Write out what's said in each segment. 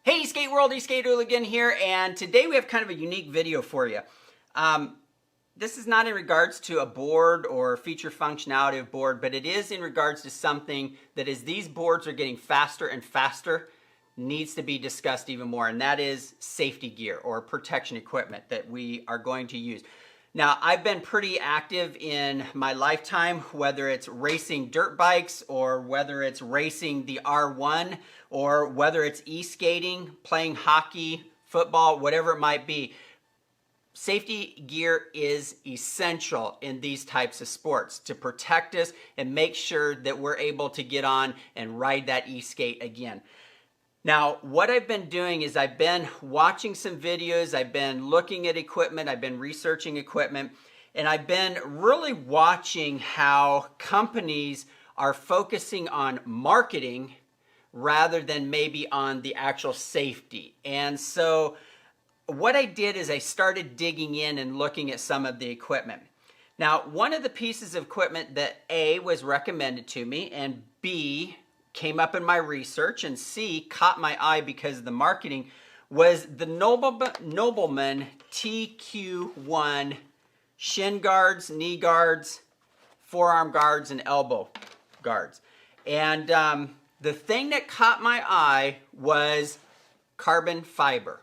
Hey Skate World, Skate Hooligan here, and today we have kind of a unique video for you. This is not in regards to a board or feature functionality of board, but it is in regards to something that as these boards are getting faster and faster, needs to be discussed even more, and that is safety gear or protection equipment that we are going to use. Now, I've been pretty active in my lifetime, whether it's racing dirt bikes or whether it's racing the R1 or whether it's e-skating, playing hockey, football, whatever it might be. Safety gear is essential in these types of sports to protect us and make sure that we're able to get on and ride that e-skate again. Now, what I've been doing is I've been watching some videos, I've been looking at equipment, I've been researching equipment, and I've been really watching how companies are focusing on marketing rather than maybe on the actual safety. And so what I did is I started digging in and looking at some of the equipment. Now, one of the pieces of equipment that A, was recommended to me, and B, came up in my research, and C, caught my eye because of the marketing, was the Nobleman TQ-1 shin guards, knee guards, forearm guards, and elbow guards. And the thing that caught my eye was carbon fiber.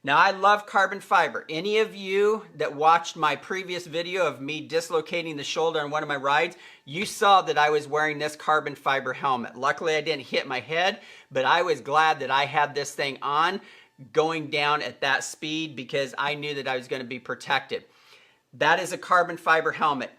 Now, I love carbon fiber. Any of you that watched my previous video of me dislocating the shoulder on one of my rides, you saw that I was wearing this carbon fiber helmet. Luckily, I didn't hit my head, but I was glad that I had this thing on going down at that speed because I knew that I was going to be protected. That is a carbon fiber helmet.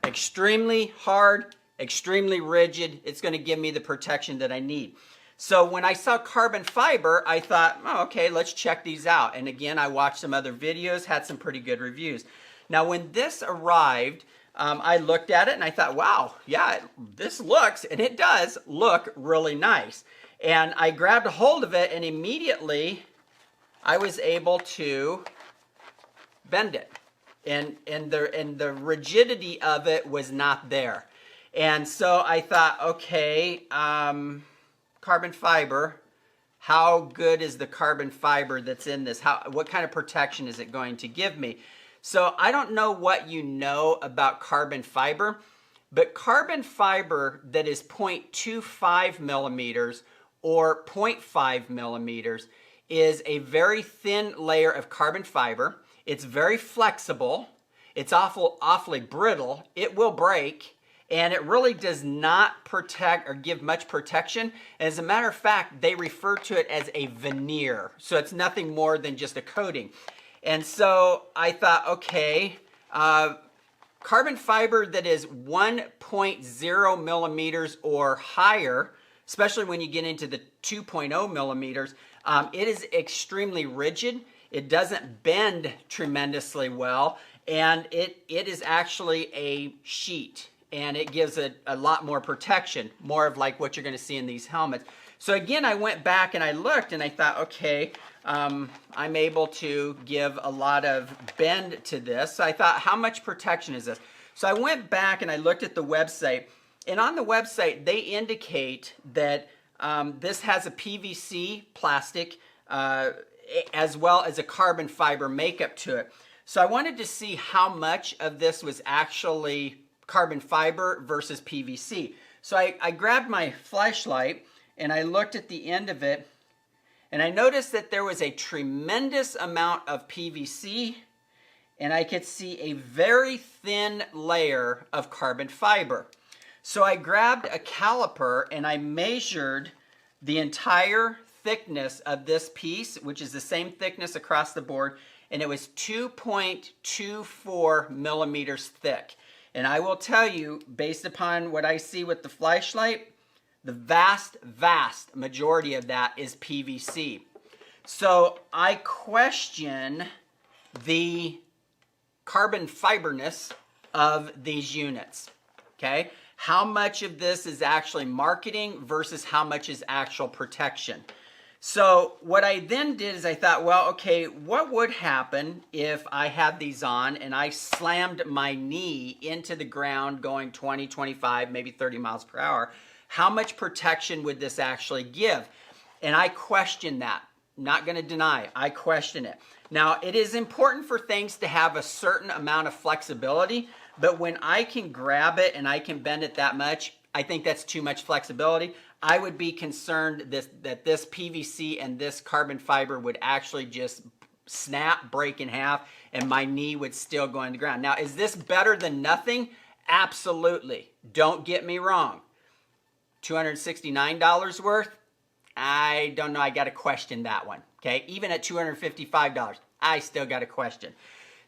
Extremely hard, extremely rigid. It's going to give me the protection that I need. So when I saw carbon fiber, I thought, oh, okay, let's check these out. And again, I watched some other videos, had some pretty good reviews. Now, when this arrived, I looked at it and I thought, wow, yeah, this looks, and it does look really nice. And I grabbed a hold of it and immediately I was able to bend it. And the rigidity of it was not there. And so I thought, okay, carbon fiber, how good is the carbon fiber that's in this? What kind of protection is it going to give me? So I don't know what you know about carbon fiber, but carbon fiber that is 0.25 millimeters or 0.5 millimeters is a very thin layer of carbon fiber. It's very flexible. It's awfully brittle. It will break. And it really does not protect or give much protection. As a matter of fact, they refer to it as a veneer. So it's nothing more than just a coating. And so I thought, okay, carbon fiber that is 1.0 millimeters or higher, especially when you get into the 2.0 millimeters, it is extremely rigid. It doesn't bend tremendously well. And it is actually a sheet. And it gives it a lot more protection, more of like what you're going to see in these helmets. So again, I went back and I looked and I thought, okay, I'm able to give a lot of bend to this. So I thought, how much protection is this? So I went back and I looked at the website. And on the website, they indicate that this has a PVC plastic as well as a carbon fiber makeup to it. So I wanted to see how much of this was actually carbon fiber versus PVC. So I grabbed my flashlight and I looked at the end of it and I noticed that there was a tremendous amount of PVC and I could see a very thin layer of carbon fiber. So I grabbed a caliper and I measured the entire thickness of this piece, which is the same thickness across the board, and it was 2.24 millimeters thick. And I will tell you, based upon what I see with the flashlight, the vast majority of that is PVC. So I question the carbon fiberness of these units, okay? How much of this is actually marketing versus how much is actual protection? So what I then did is I thought, well, okay, what would happen if I had these on and I slammed my knee into the ground going 20, 25, maybe 30 miles per hour? How much protection would this actually give? And I question that. Not going to deny, I question it. Now, it is important for things to have a certain amount of flexibility, but when I can grab it and I can bend it that much, I think that's too much flexibility. I would be concerned that this PVC and this carbon fiber would actually just snap, break in half, and my knee would still go on the ground. Now, is this better than nothing? Absolutely. Don't get me wrong. $269 worth? I don't know. I got to question that one. Okay. Even at $255, I still got to question.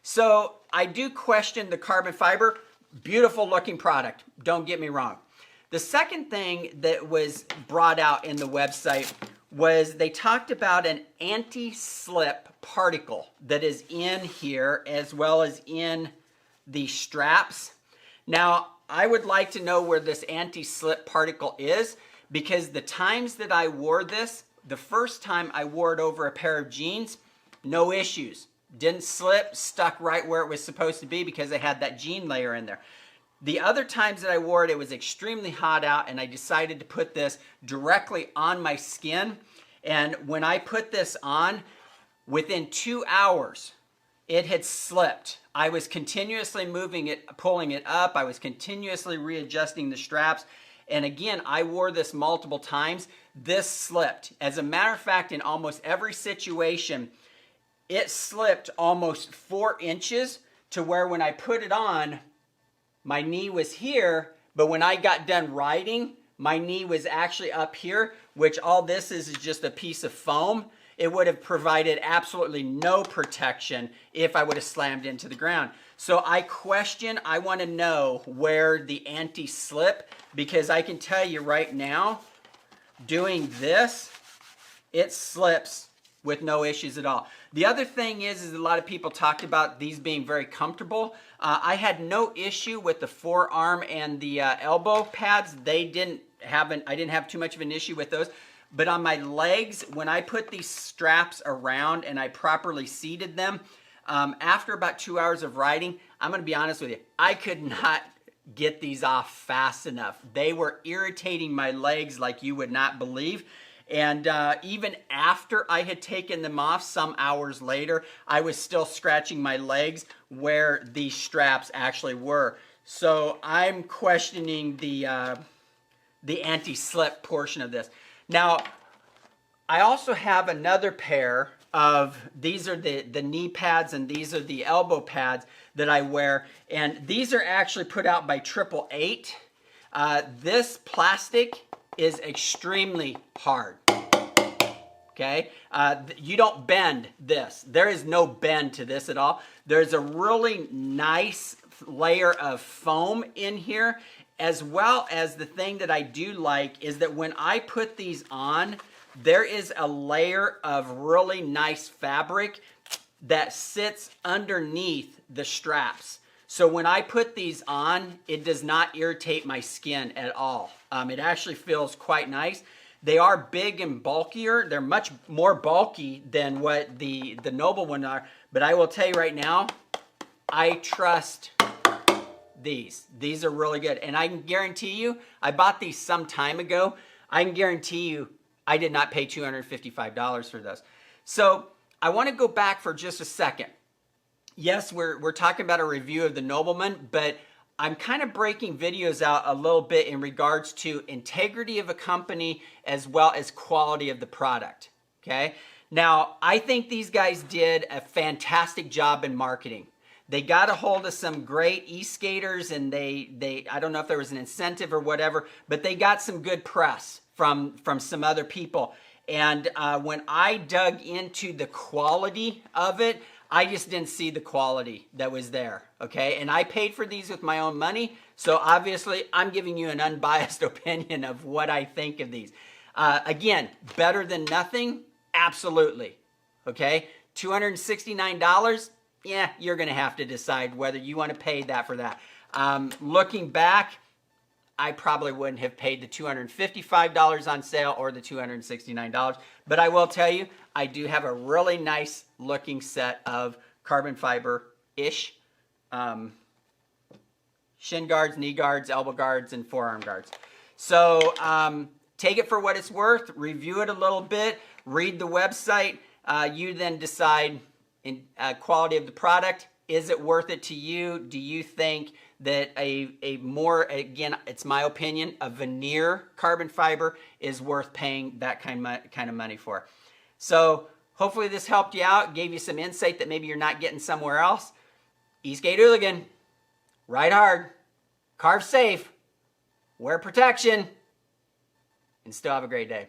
So I do question the carbon fiber. Beautiful looking product. Don't get me wrong. The second thing that was brought out in the website was they talked about an anti-slip particle that is in here as well as in the straps. Now, I would like to know where this anti-slip particle is, because the times that I wore this, the first time I wore it over a pair of jeans, no issues. Didn't slip, stuck right where it was supposed to be because I had that jean layer in there. The other times that I wore it, it was extremely hot out, and I decided to put this directly on my skin. And when I put this on, within 2 hours, it had slipped. I was continuously moving it, pulling it up. I was continuously readjusting the straps. And again, I wore this multiple times. This slipped. As a matter of fact, in almost every situation, it slipped almost 4 inches to where when I put it on, my knee was here, but when I got done riding, my knee was actually up here, which all this is just a piece of foam. It would have provided absolutely no protection if I would have slammed into the ground. So I want to know where the anti-slip, because I can tell you right now, doing this, it slips with no issues at all. The other thing is a lot of people talked about these being very comfortable. I had no issue with the forearm and the elbow pads. I didn't have too much of an issue with those. But on my legs, when I put these straps around and I properly seated them, after about 2 hours of riding, I'm going to be honest with you, I could not get these off fast enough. They were irritating my legs like you would not believe. And even after I had taken them off some hours later, I was still scratching my legs where these straps actually were. So I'm questioning the anti-slip portion of this. Now, I also have another pair of, these are the knee pads and these are the elbow pads that I wear. And these are actually put out by 888. This plastic is extremely hard. Okay, you don't bend this. There is no bend to this at all. There's a really nice layer of foam in here, as well as the thing that I do like is that when I put these on, there is a layer of really nice fabric that sits underneath the straps. So when I put these on, it does not irritate my skin at all. It actually feels quite nice. They are big and bulkier. They're much more bulky than what the Nobleman are. But I will tell you right now, I trust these. These are really good. And I can guarantee you, I bought these some time ago. I can guarantee you, I did not pay $255 for those. So I want to go back for just a second. Yes, we're talking about a review of the Nobleman, but I'm kind of breaking videos out a little bit in regards to integrity of a company as well as quality of the product, okay? Now, I think these guys did a fantastic job in marketing. They got a hold of some great e-skaters and they I don't know if there was an incentive or whatever, but they got some good press from some other people. And when I dug into the quality of it, I just didn't see the quality that was there, okay? And I paid for these with my own money, so obviously I'm giving you an unbiased opinion of what I think of these. Again, better than nothing? Absolutely, okay? $269? Yeah, you're gonna have to decide whether you wanna pay that for that. Looking back, I probably wouldn't have paid the $255 on sale or the $269. But I will tell you, I do have a really nice looking set of carbon fiber-ish shin guards, knee guards, elbow guards, and forearm guards. So take it for what it's worth, review it a little bit, read the website. You then decide in quality of the product. Is it worth it to you? Do you think that a more, again, it's my opinion, a veneer carbon fiber is worth paying that kind of money for? So hopefully this helped you out, gave you some insight that maybe you're not getting somewhere else. Eastgate Hooligan, ride hard, carve safe, wear protection, and still have a great day.